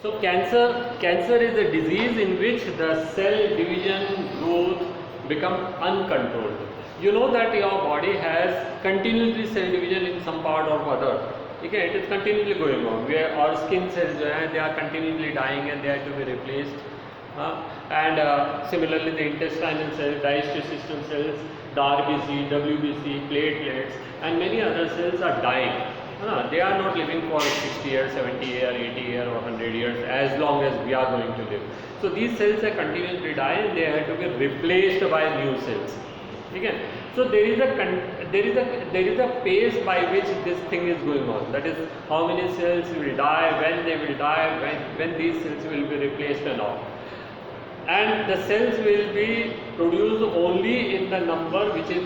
So cancer is a disease in which the cell division growth become uncontrolled. You know that your body has continuously cell division in some part or other. Okay, it is continually going on. Where our skin cells they are continuously dying and they have to be replaced. And similarly, the intestinal cells, digestive system cells, the RBC, WBC, platelets, and many other cells are dying. They are not living for 60 years, 70 years, 80 years, or 100 years as long as we are going to live. So these cells are continuously dying. They have to be replaced by new cells. Okay? So there is a pace by which this thing is going on. That is, how many cells will die, when they will die, when these cells will be replaced and all. And the cells will be produced only in the number which is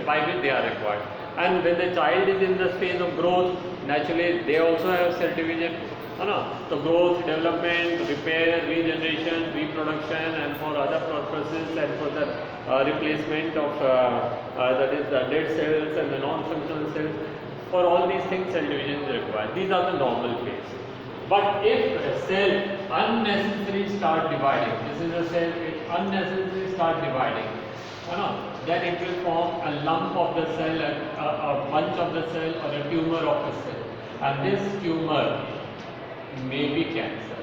by which they are required. And when the child is in the phase of growth, naturally they also have cell division. So growth, development, repair, regeneration, reproduction, and for other purposes, and for the replacement of that is the dead cells and the non-functional cells. For all these things, cell division is required. These are the normal phase. But if a cell unnecessarily start dividing, this is a cell, it unnecessarily start dividing, then it will form a lump of the cell, a bunch of the cell, or a tumor of the cell. And this tumor may be cancer.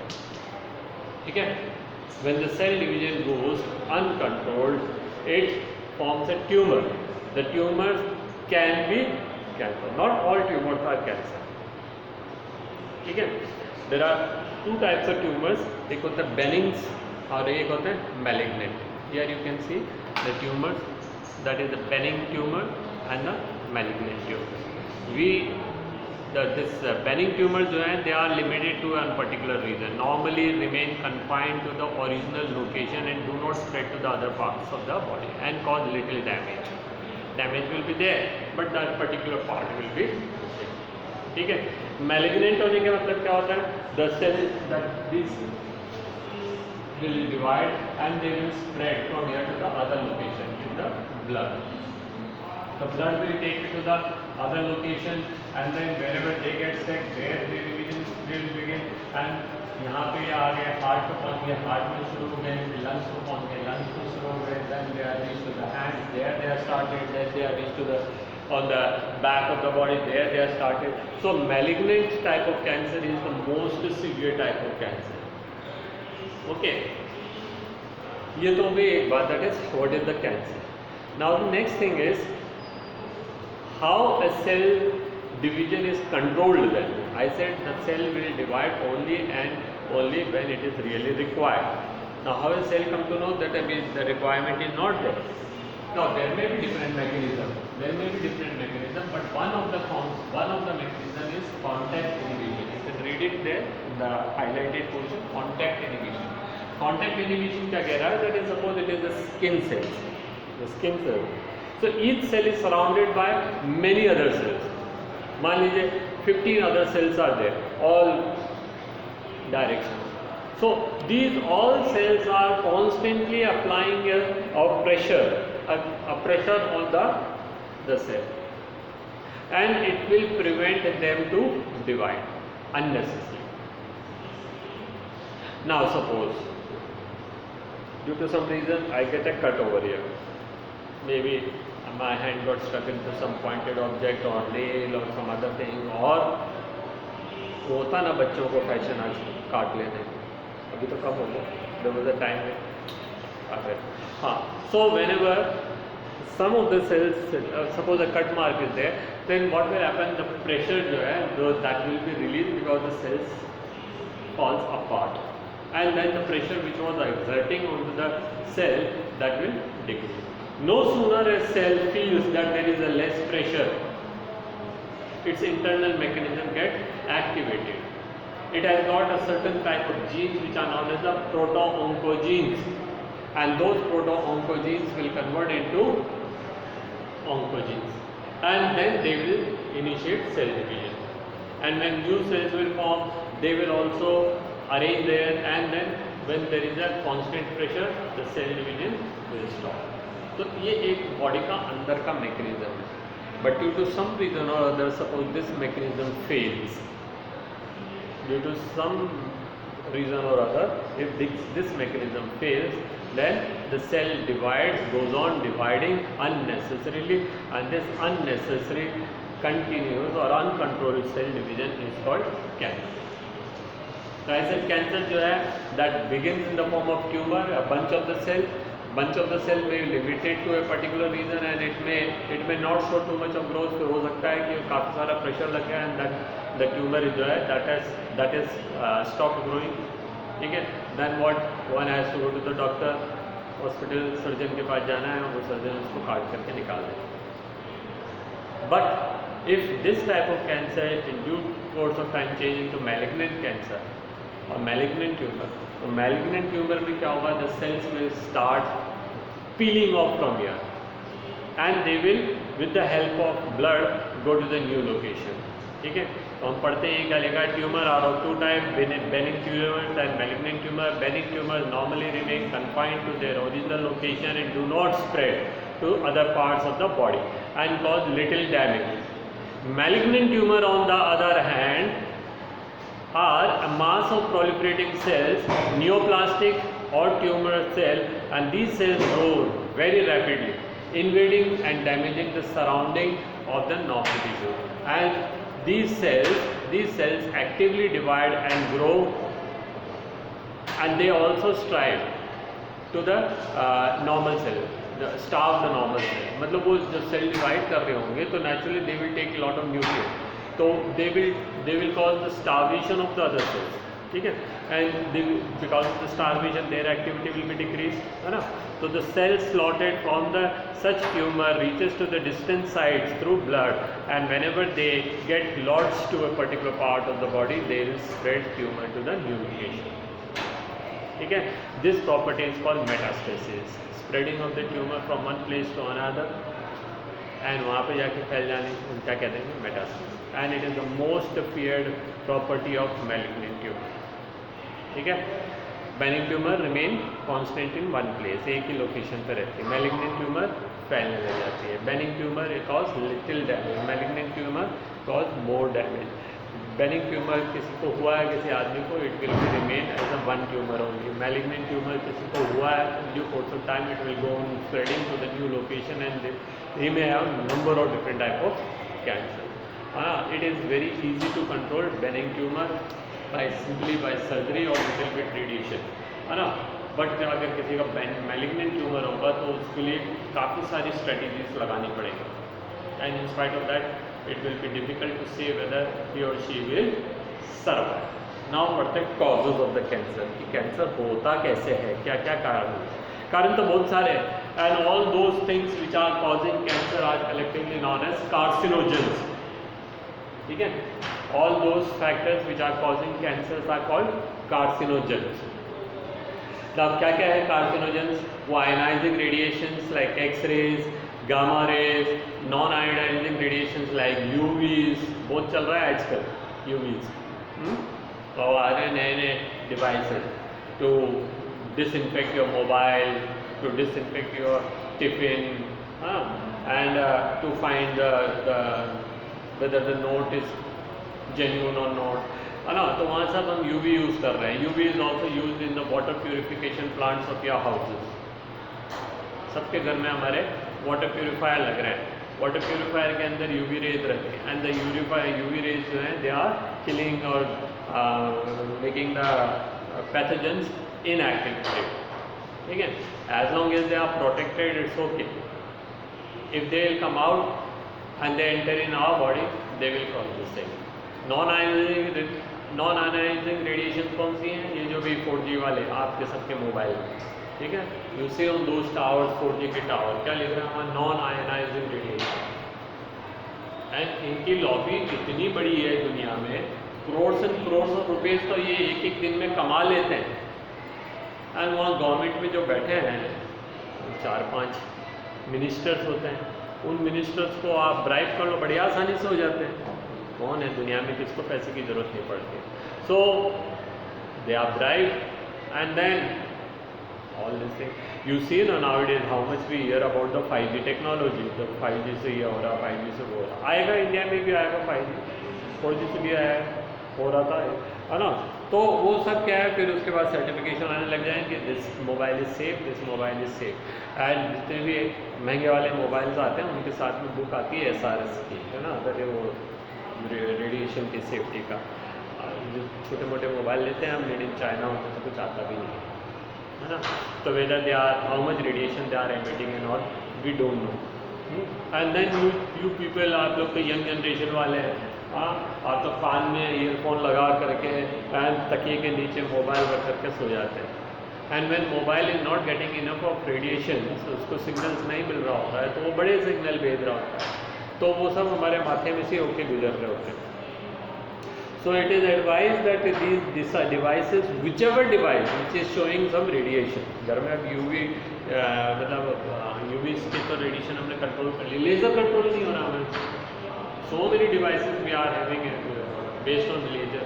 Okay? When the cell division goes uncontrolled, it forms a tumor. The tumor can be cancer. Not all tumors are cancer. Okay? There are two types of tumors. एक होता है benign और एक होता है malignant. Here you can see the tumors, that is the benign tumor and the malignant tumor. This benign tumors जो हैं, they are limited to one particular region. Normally remain confined to the original location and do not spread to the other parts of the body and cause little damage. Damage will be there, but that particular part will be missing. ठीक है? Malignant होने का मतलब क्या होता है? The cell that this will divide and they will spread from here to the other location in the blood. The blood will take it to the other location, and then wherever they get stuck, there the division will begin. And यहाँ पे आ गए heart को पहुँच गए, heart में शुरू हो गए, लंग्स को पहुँच गए, लंग्स को शुरू हो गए, then they are reached to the hands, there they are started, then they are reached to the on the back of the body, there they are started. So malignant type of cancer is the most severe type of cancer. Okay. ये तो भी एक बात, that is what is the cancer. Now the next thing is how a cell division is controlled then. I said the cell will divide only and only when it is really required. Now how a cell come to know that the requirement is not there? Now there may be different mechanism. But one of the mechanism is contact inhibition. You can read it there in the highlighted portion. Contact inhibition. Contact inhibition क्या कह रहा है? That is, suppose it is the skin cells. The skin cells. So each cell is surrounded by many other cells. मान लीजिए 15 other cells are there, all directions. So these all cells are constantly applying a pressure on the cell, and it will prevent them to divide unnecessarily. Now suppose due to some reason I get a cut over here. Maybe my hand got stuck into some pointed object or nail or some other thing, or होता ना बच्चों को fashion आज काट लेते हैं, अभी तो कम हो गया, there was a time में so whenever some of the cells, suppose a cut mark is there, then what will happen, the pressure जो है that will be released because the cells falls apart, and then the pressure which was exerting onto the cell, that will decrease. No sooner a cell feels that there is a less pressure, its internal mechanism gets activated. It has got a certain type of genes which are known as the proto-oncogenes, and those proto-oncogenes will convert into oncogenes, and then they will initiate cell division. And when new cells will form, they will also arrange there, and then when there is a constant pressure, the cell division will stop. तो ये एक body का अंदर का mechanism है, but due to some reason or other, suppose this mechanism fails, due to some reason or other, if this mechanism fails, then the cell divides, goes on dividing unnecessarily, and this unnecessary continuous or uncontrolled cell division is called cancer. So I said cancer जो है that begins in the form of tumor, a bunch of the cell may be limited to a particular region and it may not show too much of growth. तो हो सकता है कि काफ़ी सारा pressure लग गया and that the tumor जो है that is stopped growing. ठीक है, then what one has to go to the doctor, hospital surgeon के पास जाना है, वो सर्जन उसको काट करके निकाल दे. But if this type of cancer in due course of time change into malignant cancer or malignant tumor, तो malignant tumor में क्या होगा, the cells will start peeling off from here and they will with the help of blood go to the new location. ठीक है, तो हम पढ़ते हैं क्या लिखा है, tumour are of two type, benign tumors and malignant tumor. Benign tumors normally remain confined to their original location and do not spread to other parts of the body and cause little damage. Malignant tumor on the other hand are a mass of proliferating cells, neoplastic or tumor cell, and these cells grow very rapidly, invading and damaging the surrounding of the normal tissue. And these cells actively divide and grow, and they also strive to the normal cell, starve the normal cell. मतलब वो जब cell divide कर रहे होंगे तो naturally they will take a lot of nutrients, तो they will cause the starvation of the other cells. ठीक है, and because of the starvation their activity will be decreased, है ना. So the cell slotted from the such tumor reaches to the distant sites through blood, and whenever they get lodged to a particular part of the body, they will spread tumor to the new location. ठीक है, this property is called metastasis, spreading of the tumor from one place to another, and वहाँ पे जाके फैल जाने को क्या कहते हैं, metastasis. And it is the most feared property of malignant tumor. ठीक है, benign tumor remain constant in one place, एक ही लोकेशन पर रहती है. malignant tumor फैलने लग जाती है. benign tumor cause little damage, malignant tumor cause more damage. benign tumor किसी को हुआ है, किसी आदमी को, it will remain as a one tumor only. malignant tumor किसी को हुआ है, due course of time it will go on spreading to the new location and he may have number of different type of cancer. It is very easy to control benign tumor simply by surgery or little bit radiation, है ना. But अगर किसी का malignant tumor होगा तो उसके लिए काफ़ी सारी strategies लगानी पड़ेगी, and in spite of that it will be difficult to say whether he or she will survive. Now पढ़ते हैं causes of the cancer, कि कैंसर होता कैसे है, क्या क्या कारण है. कारण तो बहुत सारे हैं, and all those things which are causing cancer are collectively known as carcinogens. ठीक है, all those factors which are causing cancers are called carcinogens. अब क्या क्या है carcinogens? वो ionizing radiations like X-rays, gamma rays, non-ionizing radiations like UVs, बहुत चल रहा है आजकल UVs. और आ रहे नए devices to disinfect your mobile, to disinfect your tiffin, and to find whether the note is genuine or not, है ना. तो वहाँ सब हम UV यूज़ कर रहे हैं. UV is also used in the water purification plants of your houses. सबके घर में हमारे वाटर प्यूरिफायर लग रहे हैं. वाटर प्यूरिफायर के अंदर UV रेज रहते हैं, एंड द UV रेज जो हैं दे आर किलिंग और मेकिंग द पैथोजेंस inactive. ठीक है, as long as they are protected it's okay. If they will come out and they enter in our body, they will cause the same. Non-ionizing radiation कौन सी हैं? ये जो भी 4G वाले आपके सबके मोबाइल में, ठीक है, you see on those towers, 4G के टावर, क्या लिख रहा है वहाँ? non-ionizing radiation. एंड इनकी लॉबी इतनी बड़ी है दुनिया में, crore and crore of rupees तो ये एक एक दिन में कमा लेते हैं. एंड वहाँ गवर्नमेंट में जो बैठे हैं 4-5 मिनिस्टर्स होते हैं, उन मिनिस्टर्स को आप ब्राइब कर लो, बड़ी आसानी से हो जाते हैं. कौन है दुनिया में किसको पैसे की ज़रूरत नहीं पड़ती. So they are bribe and then all this thing you see ना nowadays how much we hear about the 5G technology. तो 5G से ये हो रहा, 5G से वो हो रहा. आएगा, इंडिया में भी आएगा 5G, 4G से भी आया है, हो रहा था, है ना। तो वो सब क्या है, फिर उसके बाद सर्टिफिकेशन आने लग जाएंगे, this mobile is safe, this mobile is safe. And जितने भी महंगे वाले मोबाइल्स आते हैं उनके साथ में बुक आती है SRS की, है ना, अगर वो रेडिएशन की सेफ्टी का। जो छोटे मोटे मोबाइल लेते हैं हम, मेड इन चाइना होते तो कुछ आता भी नहीं, है ना। तो whether they are, how much radiation they are emitting and all, we don't know. And then you people, आप लोग तो यंग जनरेशन वाले हैं, हाँ, आप तो कान में ईयरफोन लगा करके एंड तकिए के नीचे मोबाइल रख करके सो जाते हैं। And when mobile is not getting enough of radiation, उसको सिग्नल्स नहीं मिल रहा होता है, तो वो बड़े सिग्नल भेज रहा होता है, तो वो सब हमारे माथे में से होके गुजर रहे होते हैं। So it is advised that these devices, whichever device which is showing some radiation, घर में अब UV मतलब UV के तो रेडिएशन हमने कंट्रोल कर ली, लेज़र कंट्रोल नहीं हो रहा हमें। So many devices we are having based on laser,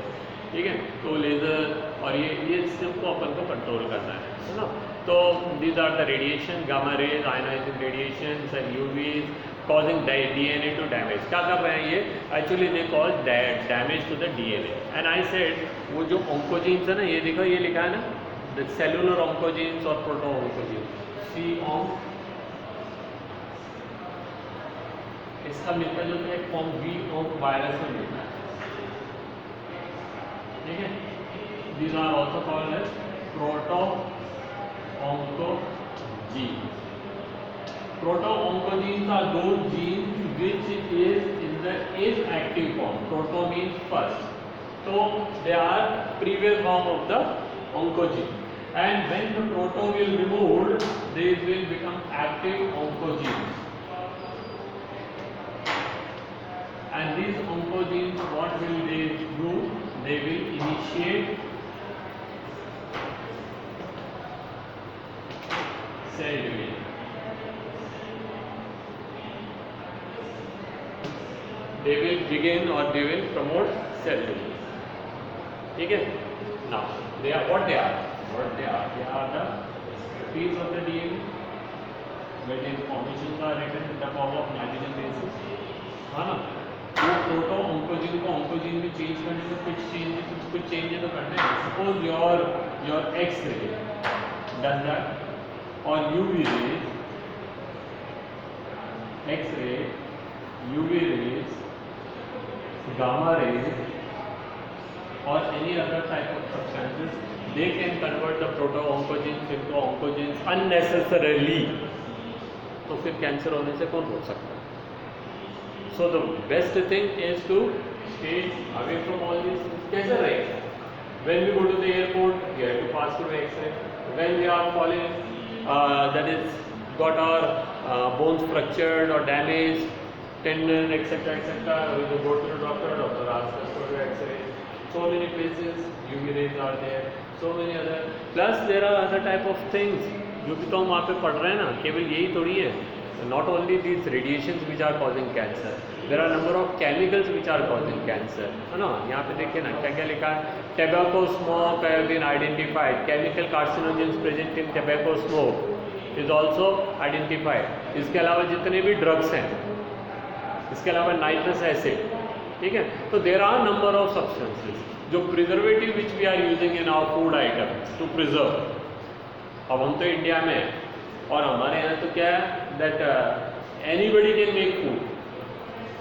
ठीक है। तो लेज़र और ये सबको अपन को कंट्रोल करना है ना। तो these are the radiation, gamma rays, ionizing radiations and UVs causing DNA to damage। क्या कर रहे हैं ये, actually they cause damage to the DNA। And I said वो जो ऑन्कोजीन्स है ना, ये देखो ये लिखा है ना, द सेलुलर ऑन्कोजीन्स और प्रोटो ऑन्कोजीन्स, C-onc, इसका मिलता जुलता एक फॉर्म V-onc वायरस में मिलता है, ठीक है। These are also called as proto oncogenes. Proto-oncogenes are those genes which is in the active form. Proto means first, so they are previous form of the oncogene. And when the proto will be removed, they will become active oncogenes. And these oncogenes, what will they do? They will initiate cell division. They will begin or they will promote cell division, ठीक है। Now they are what they are, they are the piece of the DNA where the informations are written in the form of nitrogen bases, है ना। वो proto oncogene को oncogene में change करने में कुछ चेंज तो करने हैं। Suppose your X-ray does that, और UV rays, X-ray, UV rays, gamma rays or any other type of substances, they can convert the proto-oncogenes into oncogenes unnecessarily। तो फिर कैंसर होने से कौन रोक सकता है। So the best thing is to stay away from all these। कैसे रहेगा, when we go to the airport we have to pass through X-ray, when we are falling that is got our bones fractured or damaged, tendon, etc., etc., we will go to the doctor asks us for the X-ray। So many places UV rays are there, so many other, plus there are other type of things जो भी तो हम वहाँ पे पढ़ रहे हैं ना, केवल यही थोड़ी है। Not only these radiations which are causing cancer, there are number of chemicals which are causing cancer, है ना। यहाँ पे देखिए ना क्या क्या लिखा है, tobacco smoke have been identified, chemical carcinogens present in tobacco smoke is also identified। इसके अलावा जितने भी ड्रग्स हैं, इसके अलावा नाइट्रस एसिड, ठीक है। तो there are number of substances जो preservative which we are using in our food item to preserve. अब हम तो इंडिया में, और हमारे यहाँ तो क्या है that anybody can make food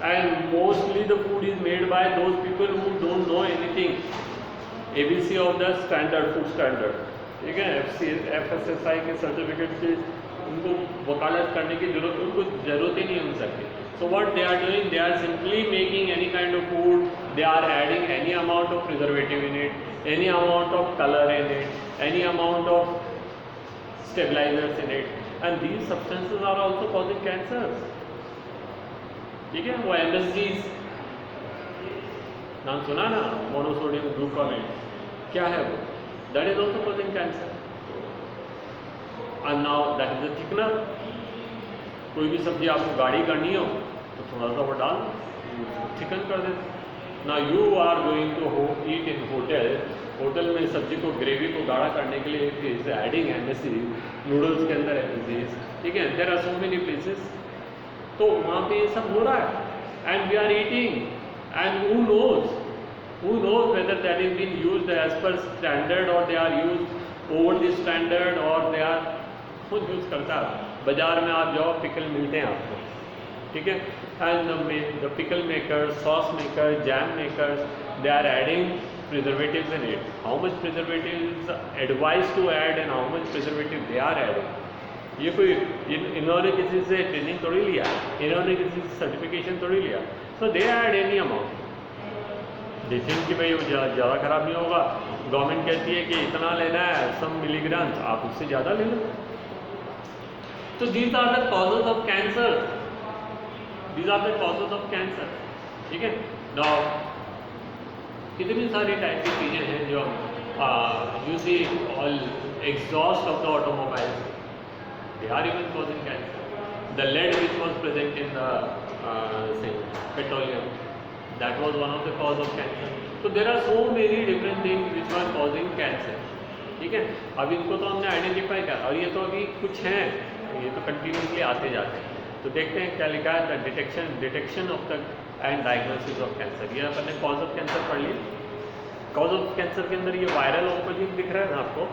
and mostly the food is made by those people who don't know anything ABC of the standard food standard, ठीक है। FSSAI के सर्टिफिकेट की उनको वकालत करने की जरूरत, उनको जरूरत ही नहीं हो सकती। So what they are doing, they are simply making any kind of food, they are adding any amount of preservative in it, any amount of color in it, any amount of stabilizers in it, and these substances are also causing cancer, ठीक है। वो MSGs नाम सुना ना, monosodium gluconate, क्या है वो, that is also causing cancer। And now that is the thickener। कोई भी सब्जी आपको गाढ़ी करनी हो तो थोड़ा सा वो डाल चिकन कर देते। ना you are going to eat in hotel में सब्जी को ग्रेवी को गाढ़ा करने के लिए इज एडिंग MSG, नूडल्स के अंदर MSGs, ठीक है। There are so many places, तो वहाँ पे ये सब हो रहा है and we are eating and who knows Who knows whether that is being used as per standard or they are used over the standard or they are, खुद use करता है। बाजार में आप जाओ पिकल मिलते हैं आपको, ठीक है। And the pickle maker, sauce maker, jam maker, they are adding preservatives in it. How much preservatives advised to add and how much preservative they are adding. ये कोई इन्होंने किसी से ट्रेनिंग थोड़ी लिया, इन्होंने किसी से सर्टिफिकेशन थोड़ी लिया। So they add any amount, they think कि भाई वो ज़्यादा ख़राब नहीं होगा। गवर्नमेंट कहती है कि इतना लेना है, सम मिलीग्राम, आप उससे ज़्यादा ले लो। तो these are the causes of cancer, these are the causes of cancer, ठीक है। नाउ कितनी सारी टाइप की चीज़ें हैं जो you see all exhaust of the automobiles, they are even causing cancer. The lead which was present in the petroleum, that was one of the cause of cancer. तो there are so many different things which are causing cancer, ठीक है। अब इनको तो हमने identify किया और ये तो अभी कुछ हैं, ये तो कंटिन्यूसली आते जाते हैं। तो देखते हैं क्या लिखा है, the detection of the end diagnosis of cancer. ये अपन ने कॉज ऑफ कैंसर पढ़ लिया। कॉज ऑफ कैंसर के अंदर ये वायरल ऑन्कोजीन दिख रहा है ना आपको,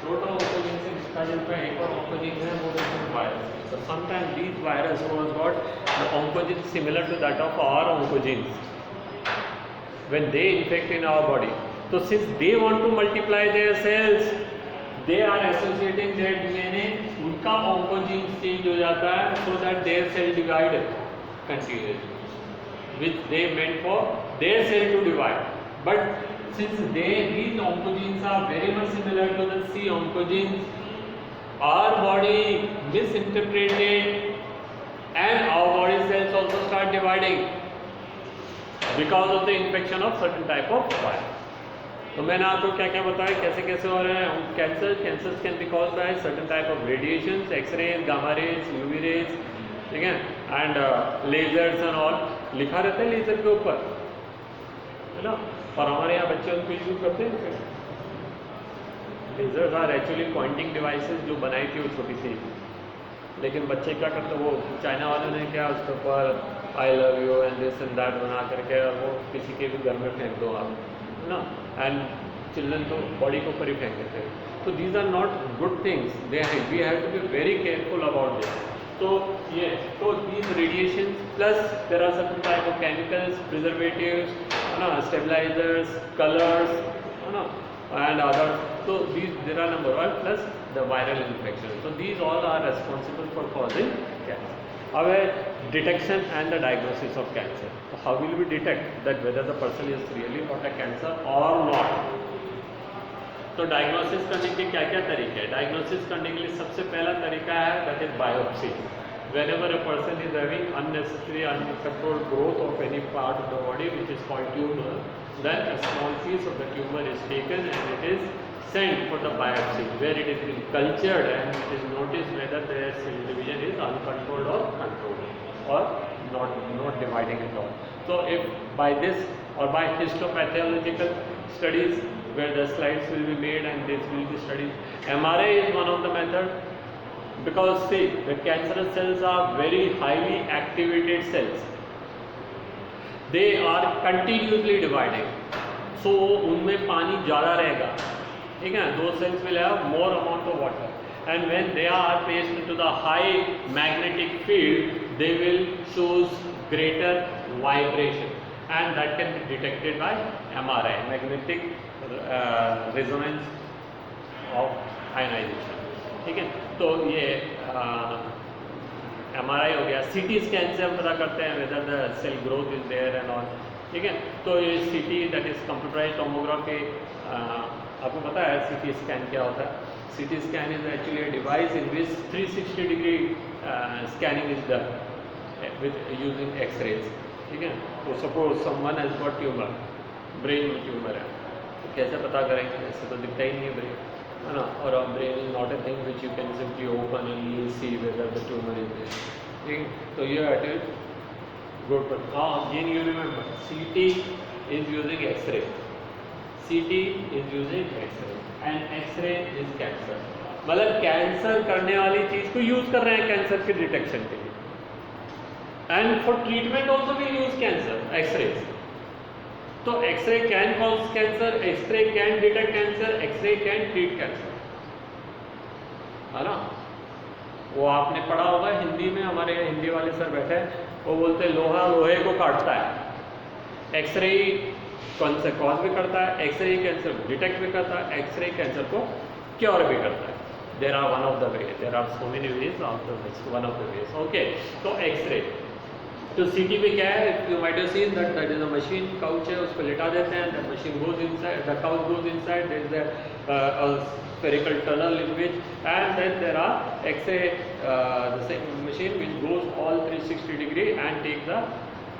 प्रोटो ऑन्कोजीन से इसका जो एक और ऑन्कोजीन है वो virus. So sometimes these virus was got the oncogene similar to that of our oncogenes when they infect in our body. So since they want to multiply their cells, they are associating their DNA, उनका oncogene change हो जाता है so that their cell divide continuously, which they meant for their cell to divide. But since these oncogenes are very much similar to the C oncogenes, our body misinterpreted and our body cells also start dividing because of the infection of certain type of virus. तो मैंने आपको क्या क्या बताया, कैसे कैसे हो रहे हैं cancer can be caused by certain type of radiations, X-rays, gamma rays, UV rays, ठीक है, एंड लेजर्स एंड ऑल लिखा रहता है लेजर के ऊपर, है ना। और हमारे यहाँ बच्चे उनको यूज करते हैं। Lasers are actually pointing devices जो बनाई थी वो छोटी सी, लेकिन बच्चे क्या करते, वो चाइना वालों ने क्या उसके ऊपर I love you and this and that बना करके और वो किसी के भी घर में फेंक दो आप, है ना, एंड चिल्ड्रन तो बॉडी के ऊपर ही फेंक देते हैं। तो these are not good things, they we have to be very careful about this. तो ये तो these radiation plus there are certain type of chemicals, preservatives, है ना, स्टेबलाइजर्स, कलर्स, है ना, and others. So these there are number one plus the viral infection. So these all are responsible for causing cancer. Now detection and the diagnosis of cancer. So how will we detect that whether the person is really got a cancer or not? तो diagnosis करने के क्या क्या तरीके हैं? Diagnosis करने के लिए सबसे पहला तरीका है that is biopsy. Whenever a person is having unnecessary uncontrolled growth of any part of the body which is called tumor, then a small piece of the tumor is taken and it is sent for the biopsy where it is being cultured and it is noticed whether their cell division is uncontrolled or controlled or not dividing at all. So if by this or by histopathological studies where the slides will be made and this will be studied, MRI is one of the method. Because see, the cancerous cells are very highly activated cells. They are continuously dividing. So उनमें पानी ज़्यादा रहेगा, ठीक है. Those cells will have more amount of water. And when they are placed into the high magnetic field, they will choose greater vibration, and that can be detected by MRI, magnetic resonance of ionization. ठीक है. तो ये MRI हो गया. CT scan से हम पता करते हैं whether the cell growth is there and all, ठीक है. तो ये CT that is computerized tomography, आपको पता है CT स्कैन क्या होता है? CT scan is actually a device in which 360 degree scanning is done with using X-rays, ठीक है. तो suppose someone has got tumor, brain में tumor है, तो कैसे पता करेंगे? ऐसे तो दिखता ही नहीं है brain, है ना. और brain is not a thing which you can simply open and you see whether the tumor is there, ठीक. तो you have to go to again you remember CT is using X-ray, CT is using X-ray and X-ray is cancer. मतलब cancer करने वाली चीज़ को use कर रहे हैं cancer के डिटेक्शन के लिए. And for treatment also we use cancer X-rays. तो X-ray can cause cancer, X-ray can detect cancer, X-ray can treat cancer, है ना। वो आपने पढ़ा होगा हिंदी में, हमारे हिंदी वाले सर बैठे हैं, वो बोलते हैं लोहा लोहे को काटता है, एक्सरे कैंसर कॉज भी करता है, एक्सरे कैंसर डिटेक्ट भी करता है, एक्सरे कैंसर को क्योर भी करता है। There are one of the way, there are so many ways of the one of the ways. Okay, तो एक्सरे, तो सीटी में क्या है, you might have seen that that is a machine, couch है, उस पर लेटा देते हैं, that machine goes inside, the couch goes inside, there is a spherical tunnel in which, and then there are X-ray the same machine which goes all 360 degree and take the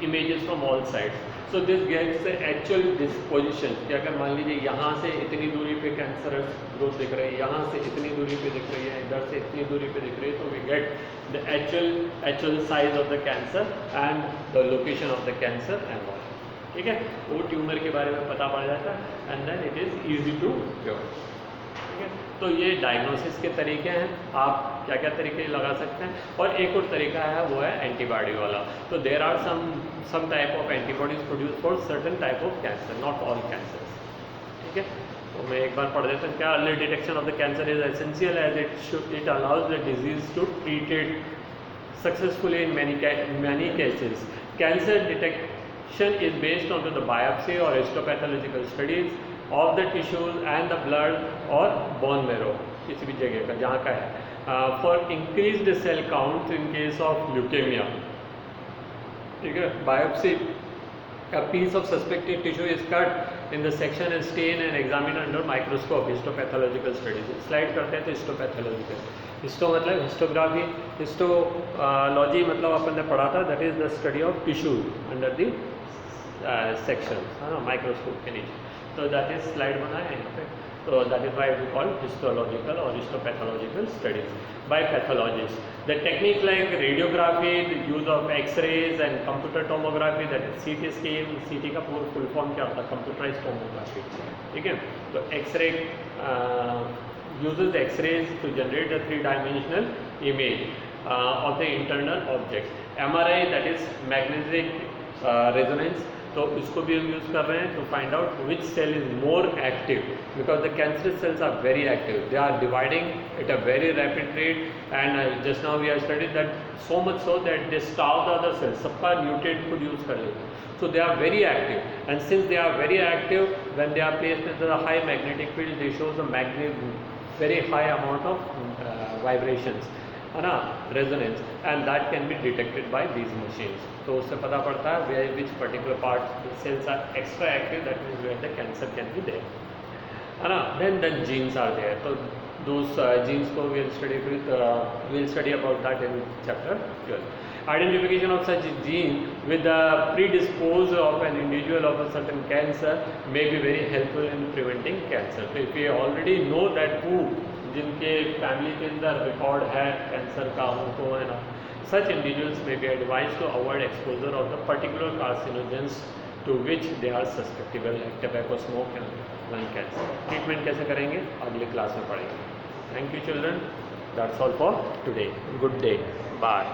images from all sides. So this gets the actual disposition कि अगर मान लीजिए यहाँ से इतनी दूरी पे cancerous growth दिख रही है, यहाँ से इतनी दूरी पे दिख रही है, इधर से इतनी दूरी पे दिख रही है, तो we get the actual size of the cancer and the location of the cancer and all. ठीक है, वो ट्यूमर के बारे में पता पड़ जाता है and then it is easy to cure. ठीक है, तो ये डायग्नोसिस के तरीके हैं, आप क्या क्या तरीके लगा सकते हैं। और एक और तरीका है वो है एंटीबॉडी वाला। तो there are some type of antibodies produce for certain type of cancer, not all cancer. ठीक है, तो मैं एक बार पढ़ देता हूँ। क्या early detection of the cancer is essential as it allows the disease to treated successfully in many cases. Cancer detection is based on the biopsy और histopathological studies of the tissues and the blood और bone marrow, किसी भी जगह का जहाँ का है, for increase the cell count in case of leukemia. ठीक है, biopsy, a piece of suspected tissue is cut in the section and stain and examined under microscope, histopathological studies. Slide करते हैं तो हिस्टोपैथोलॉजिकल, हिस्टो मतलब historiography, histology मतलब अपन ने पढ़ा था, that is the study of tissue under the section, है ना, माइक्रोस्कोप के नीचे। तो दैट इज स्लाइड बनाया है यहाँ पे। तो that is why we call histological और histopathological studies by pathologist. The technique like radiography, the use of X-rays and computer tomography, that is CT scan, CT का पूरा फुल फॉर्म क्या होता है, कंप्यूटराइज टोमोग्राफी। ठीक है, तो x ray uses X-rays to generate a three-dimensional image of the internal objects. MRI, that is magnetic resonance, तो इसको भी हम यूज़ कर रहे हैं to find out which cell is more active, because the cancerous cells are very active, they are dividing at a very rapid rate, and just now we have studied that so much so that they starve the other cells, सबका nutrient खुद use कर लेते हैं। So they are very active, and since they are very active, when they are placed into the high magnetic field, they show the very high amount of vibrations, है ना, resonance, and that can be detected by these machines. तो उससे पता पड़ता है where which particular part cells are extra active, that means where the cancer can be there, है ना। Then genes are there, तो those genes को we'll study about that in chapter 12. Identification of such gene with the predisposed of an individual of a certain cancer may be very helpful in preventing cancer. So if we already know that who, जिनके family के अंदर record है cancer का, उनको, है ना, such individuals may be advised to avoid exposure of the particular carcinogens to which they are susceptible, like tobacco smoke and lung cancer. Treatment कैसे करेंगे अगली क्लास में पढ़ेंगे। Thank you children, that's all for today. Good day, bye.